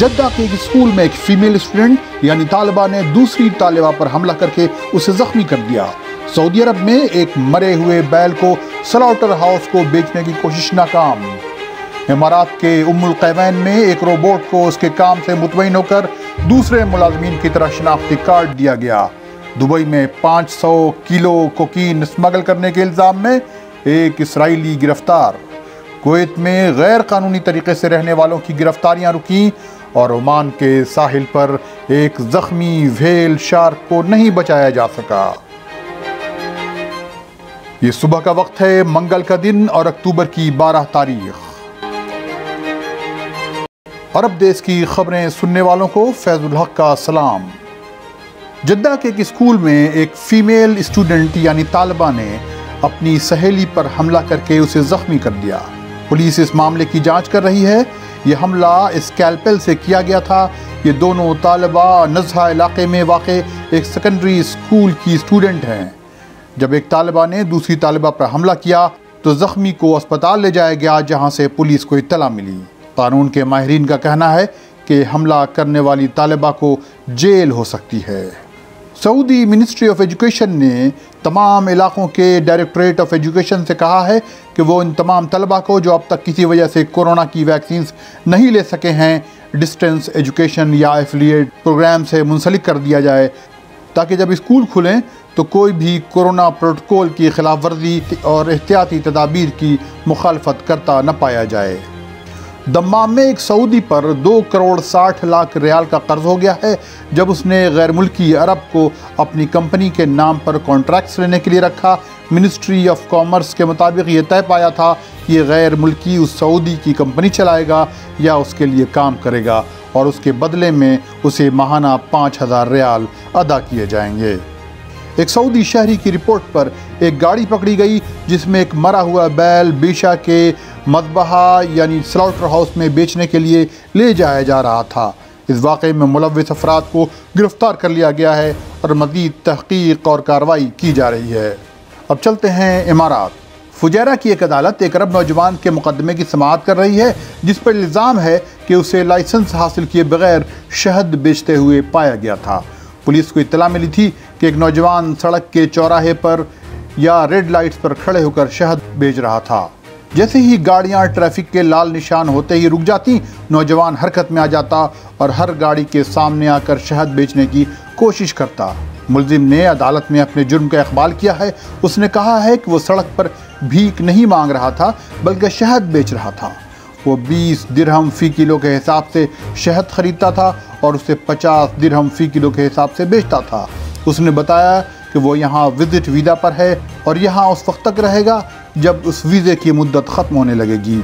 जद्दा के एक स्कूल में एक फीमेल स्टूडेंट यानी तालिबा ने दूसरी तालिबा पर हमला करके उसे जख्मी कर दिया। सऊदी अरब में एक मरे हुए बैल को स्लॉटर हाउस को बेचने की कोशिश नाकाम। इमारात के उम्मुल कैवैन में एक रोबोट को उसके काम से मुतमईन होकर दूसरे मुलाजमीन की तरह शनाख्ती कार्ड दिया गया। दुबई में 500 किलो कोकीन स्मगल करने के इल्ज़ाम में एक इसराइली गिरफ्तार। कुवैत में गैर कानूनी तरीके से रहने वालों की गिरफ्तारियां रुकी और ओमान के साहिल पर एक जख्मी व्हेल शार्क को नहीं बचाया जा सका। ये सुबह का वक्त है, मंगल का दिन और अक्टूबर की 12 तारीख। अरब देश की खबरें सुनने वालों को फैजुल हक का सलाम। जद्दा के एक स्कूल में एक फीमेल स्टूडेंट यानी तालिबा ने अपनी सहेली पर हमला करके उसे जख्मी कर दिया। पुलिस इस मामले की जांच कर रही है। यह हमला स्कैल्पेल से किया गया था। ये दोनों तालिबा नज़हा इलाके में वाक़े एक सेकेंडरी स्कूल की स्टूडेंट हैं। जब एक तालिबा ने दूसरी तालिबा पर हमला किया तो जख्मी को अस्पताल ले जाया गया, जहां से पुलिस को इत्तला मिली। कानून के माहिरीन का कहना है कि हमला करने वाली तालिबा को जेल हो सकती है। सऊदी मिनिस्ट्री ऑफ एजुकेशन ने तमाम इलाकों के डायरेक्टरेट ऑफ एजुकेशन से कहा है कि वो इन तमाम तलबा को जो अब तक किसी वजह से कोरोना की वैक्सीन नहीं ले सके हैं, डिस्टेंस एजुकेशन या एफिलिएट प्रोग्राम से मुंसलिक कर दिया जाए, ताकि जब स्कूल खुलें तो कोई भी कोरोना प्रोटोकॉल की खिलाफ वर्जी और एहतियाती तदाबीर की मुखालफत करता न पाया जाए। दम्माम में एक सऊदी पर 2 करोड़ 60 लाख रियाल का कर्ज हो गया है, जब उसने गैर मुल्की अरब को अपनी कंपनी के नाम पर कॉन्ट्रैक्ट्स लेने के लिए रखा। मिनिस्ट्री ऑफ कॉमर्स के मुताबिक ये तय पाया था कि ये गैर मुल्की उस सऊदी की कंपनी चलाएगा या उसके लिए काम करेगा और उसके बदले में उसे माहाना 5000 रियाल अदा किए जाएंगे। एक सऊदी शहरी की रिपोर्ट पर एक गाड़ी पकड़ी गई जिसमें एक मरा हुआ बैल बेशा के मज़बहा यानी स्लॉटर हाउस में बेचने के लिए ले जाया जा रहा था। इस वाक़े में मुलव्विस अफराद को गिरफ्तार कर लिया गया है और मज़ीद तहक़ीक़ और कार्रवाई की जा रही है। अब चलते हैं इमारात। फुजैरा की एक अदालत एक अरब नौजवान के मुकदमे की समाअत कर रही है, जिस पर इल्ज़ाम है कि उसे लाइसेंस हासिल किए बगैर शहद बेचते हुए पाया गया था। पुलिस को इत्तला मिली थी कि एक नौजवान सड़क के चौराहे पर या रेड लाइट्स पर खड़े होकर शहद बेच रहा था। जैसे ही गाड़ियां ट्रैफिक के लाल निशान होते ही रुक जाती, नौजवान हरकत में आ जाता और हर गाड़ी के सामने आकर शहद बेचने की कोशिश करता। मुल्जिम ने अदालत में अपने जुर्म का इकबाल किया है। उसने कहा है कि वो सड़क पर भीख नहीं मांग रहा था बल्कि शहद बेच रहा था। वो 20 दिरहम फ़ी किलो के हिसाब से शहद खरीदता था और उसे 50 दिरहम फ़ी किलो के हिसाब से बेचता था। उसने बताया कि वो यहाँ विजिट वीज़ा पर है और यहाँ उस वक्त तक रहेगा जब उस वीज़े की मुद्दत ख़त्म होने लगेगी।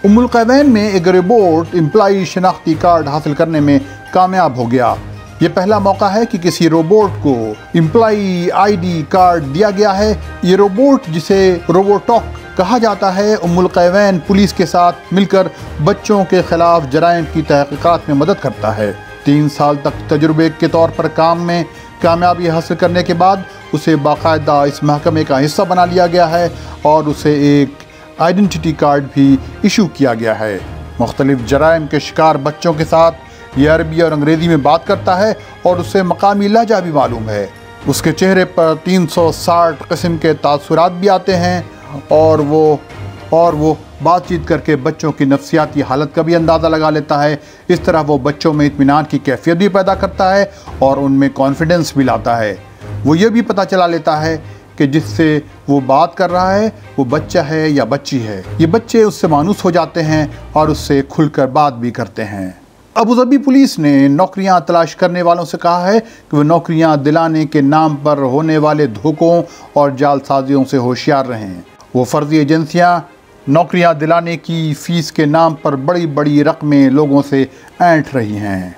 उम्मुल कैवैन में एक रोबोट एम्प्लॉई शनाख्ती कार्ड हासिल करने में कामयाब हो गया। ये पहला मौका है कि किसी रोबोट को एम्प्लॉई आईडी कार्ड दिया गया है। ये रोबोट, जिसे रोबोटॉक कहा जाता है, उम्मुल कैवैन पुलिस के साथ मिलकर बच्चों के खिलाफ जराइम की तहकीकात में मदद करता है। 3 साल तक तजुर्बे के तौर पर काम में कामयाबी हासिल करने के बाद उसे बाकायदा इस महकमे का हिस्सा बना लिया गया है और उसे एक आइडेंटिटी कार्ड भी इशू किया गया है। मुख्तलिफ जराइम के शिकार बच्चों के साथ ये अरबी और अंग्रेज़ी में बात करता है और उसे मकामी लहजा भी मालूम है। उसके चेहरे पर 360 किस्म के तासुरात भी आते हैं और वो बातचीत करके बच्चों की नफ्सियाती हालत का भी अंदाज़ा लगा लेता है। इस तरह वो बच्चों में इत्मीनान की कैफियत भी पैदा करता है और उनमें कॉन्फिडेंस भी लाता है। वो ये भी पता चला लेता है कि जिससे वो बात कर रहा है वो बच्चा है या बच्ची है। ये बच्चे उससे मानूस हो जाते हैं और उससे खुलकर बात भी करते हैं। अबू धाबी पुलिस ने नौकरियां तलाश करने वालों से कहा है कि वो नौकरियां दिलाने के नाम पर होने वाले धोखों और जालसाजियों से होशियार रहें। वो फर्जी एजेंसियां नौकरियां दिलाने की फ़ीस के नाम पर बड़ी बड़ी रकमें लोगों से ऐंठ रही हैं।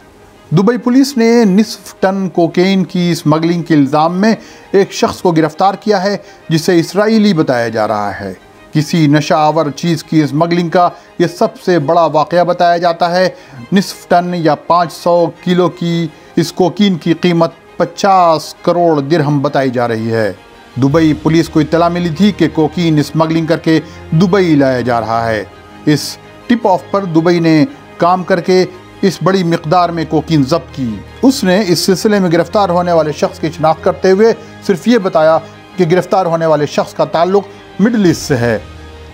दुबई पुलिस ने निसफ टन कोकेन की स्मगलिंग के इल्ज़ाम में एक शख्स को गिरफ़्तार किया है, जिसे इसराइली बताया जा रहा है। किसी नशा आवर चीज़ की स्मगलिंग का यह सबसे बड़ा वाक़या बताया जाता है। निसफ टन या 500 किलो की इस कोकीन की कीमत 50 करोड़ दिरहम बताई जा रही है। दुबई पुलिस को इत्तला मिली थी कि कोकीन स्मगलिंग करके दुबई लाया जा रहा है। इस टिप ऑफ पर दुबई ने काम करके इस बड़ी मिकदार में कोकीन जब्त की। उसने इस सिलसिले में गिरफ्तार होने वाले शख्स की शिनाख्त करते हुए सिर्फ ये बताया कि गिरफ्तार होने वाले शख्स का ताल्लुक मिडिल ईस्ट से है,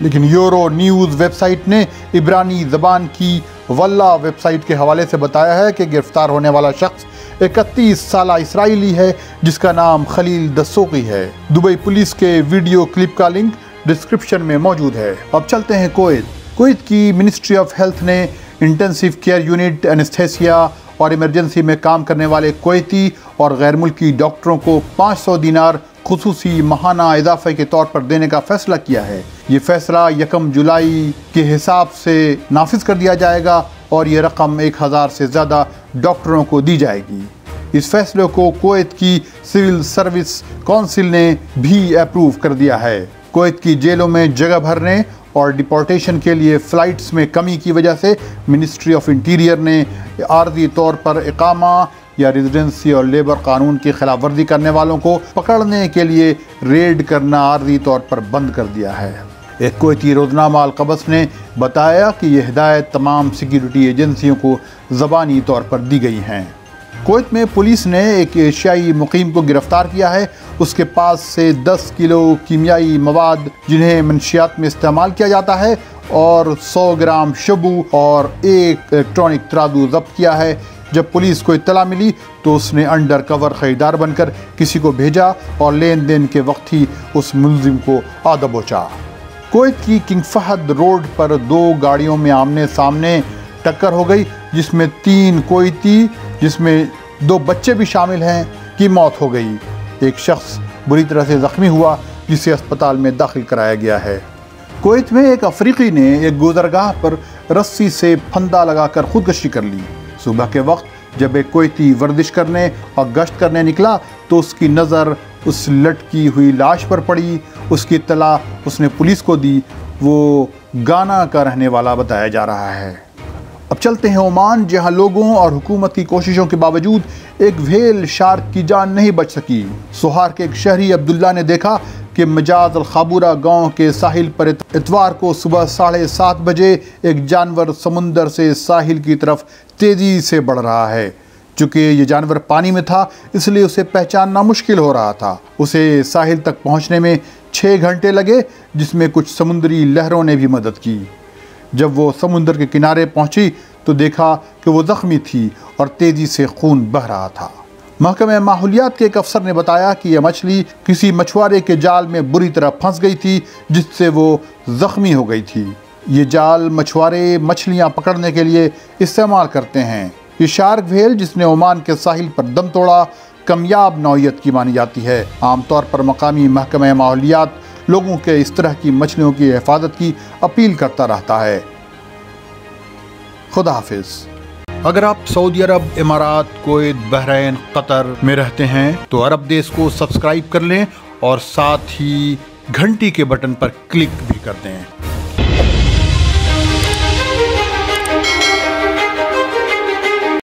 लेकिन यूरो न्यूज़ वेबसाइट ने इब्रानी ज़बान की वल्ला वेबसाइट के हवाले से बताया है कि गिरफ्तार होने वाला शख्स 31 साला इसराइली है जिसका नाम खलील दस्सोकी है। दुबई पुलिस के वीडियो क्लिप का लिंक डिस्क्रिप्शन में मौजूद है। अब चलते हैं कुवैत की मिनिस्ट्री ऑफ हेल्थ ने इंटेंसिव केयर यूनिट, एनेस्थेसिया और इमरजेंसी में काम करने वाले कुवैती और गैर मुल्की डॉक्टरों को 500 दिनार खुसूसी माहाना इजाफे के तौर पर देने का फैसला किया है। ये फैसला 1 जुलाई के हिसाब से नाफिज कर दिया जाएगा और ये रकम 1000 से ज़्यादा डॉक्टरों को दी जाएगी। इस फैसले को कुवैत की सिविल सर्विस काउंसिल ने भी अप्रूव कर दिया है। कुवैत की जेलों में जगह भरने और डिपोर्टेशन के लिए फ़्लाइट्स में कमी की वजह से मिनिस्ट्री ऑफ इंटीरियर ने आर्जी तौर पर इकामा या रेजिडेंसी और लेबर कानून की खिलाफ वर्जी करने वालों को पकड़ने के लिए रेड करना आर्जी तौर पर बंद कर दिया है। एक कुवैती रोजनामा अल-क़बस ने बताया कि यह हिदायत तमाम सिक्योरिटी एजेंसियों को ज़बानी तौर पर दी गई हैं। कुवैत में पुलिस ने एक एशियाई मुकीम को गिरफ्तार किया है। उसके पास से 10 किलो कीमियाई मवाद जिन्हें मंशियात में इस्तेमाल किया जाता है और 100 ग्राम शबू और एक इलेक्ट्रॉनिक तराजू जब्त किया है। जब पुलिस को इत्तला मिली तो उसने अंडर कवर ख़रीदार बनकर किसी को भेजा और लेन देन के वक्त ही उस मुलजिम को आ दबोचा। कुवैत की किंग फहद रोड पर 2 गाड़ियों में आमने सामने टक्कर हो गई जिसमें 3 कुवैती जिसमें 2 बच्चे भी शामिल हैं की मौत हो गई। एक शख्स बुरी तरह से ज़ख्मी हुआ जिसे अस्पताल में दाखिल कराया गया है। कुवैत में एक अफ्रीकी ने एक गुज़रगाह पर रस्सी से फंदा लगाकर खुदकशी कर ली। सुबह के वक्त जब एक कुवैती वर्जिश करने और गश्त करने निकला तो उसकी नज़र उस लटकी हुई लाश पर पड़ी। उसकी इत्तला उसने पुलिस को दी। वो गाना का रहने वाला बताया जा रहा है। अब चलते हैं ओमान, जहां लोगों और हुकूमत की कोशिशों के बावजूद एक व्हेल शार्क की जान नहीं बच सकी। सोहार के एक शहरी अब्दुल्ला ने देखा कि मजाज अल-खाबूरा गांव के साहिल पर इतवार को सुबह 7:30 बजे एक जानवर समुंदर से साहिल की तरफ तेज़ी से बढ़ रहा है। चूँकि ये जानवर पानी में था इसलिए उसे पहचानना मुश्किल हो रहा था। उसे साहिल तक पहुँचने में 6 घंटे लगे जिसमें कुछ समुद्री लहरों ने भी मदद की। जब वो समुद्र के किनारे पहुंची तो देखा कि वो ज़ख्मी थी और तेज़ी से खून बह रहा था। महकमे माहौलियात के एक अफसर ने बताया कि यह मछली किसी मछुआरे के जाल में बुरी तरह फंस गई थी जिससे वो ज़ख्मी हो गई थी। ये जाल मछुआरे मछलियां पकड़ने के लिए इस्तेमाल करते हैं। ये शार्क व्हेल जिसने ओमान के साहिल पर दम तोड़ा कामयाब नौइयत की मानी जाती है। आमतौर पर मकामी महकमे माहौलियात लोगों के इस तरह की मछलियों की हिफाजत की अपील करता रहता है। खुदा हाफिज। अगर आप सऊदी अरब, इमारात, कुवैत, बहरीन, कतर में रहते हैं तो अरब देश को सब्सक्राइब कर लें और साथ ही घंटी के बटन पर क्लिक भी कर दें।